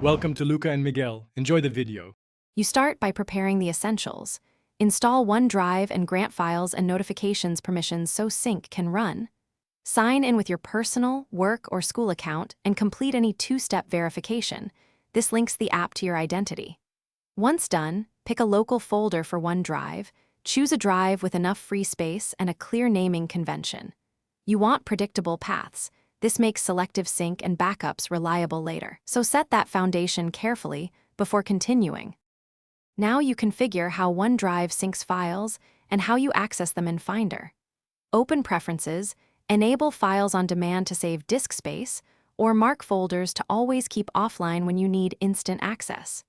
Welcome to Luca and Miguel. Enjoy the video. You start by preparing the essentials. Install OneDrive and grant files and notifications permissions so sync can run. Sign in with your personal, work, or school account and complete any two-step verification. This links the app to your identity. Once done, pick a local folder for OneDrive. Choose a drive with enough free space and a clear naming convention. You want predictable paths. This makes selective sync and backups reliable later. So set that foundation carefully before continuing. Now you configure how OneDrive syncs files and how you access them in Finder. Open Preferences, enable Files on Demand to save disk space, or mark folders to always keep offline when you need instant access.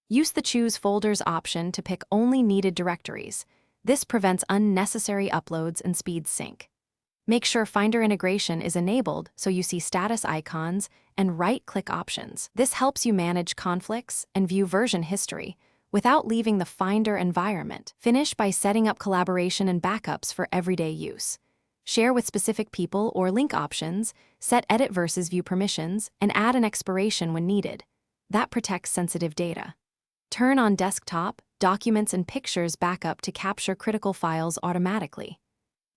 Use the Choose Folders option to pick only needed directories. This prevents unnecessary uploads and speeds sync. Make sure Finder integration is enabled so you see status icons and right-click options. This helps you manage conflicts and view version history without leaving the Finder environment. Finish by setting up collaboration and backups for everyday use. Share with specific people or link options, set edit versus view permissions, and add an expiration when needed. That protects sensitive data. Turn on desktop, documents, and pictures backup to capture critical files automatically.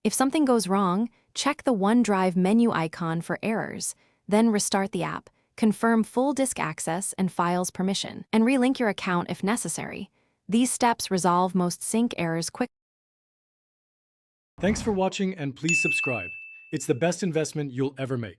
If something goes wrong, check the OneDrive menu icon for errors, then restart the app, confirm full disk access and files permission, and relink your account if necessary. These steps resolve most sync errors quickly. Thanks for watching and please subscribe. It's the best investment you'll ever make.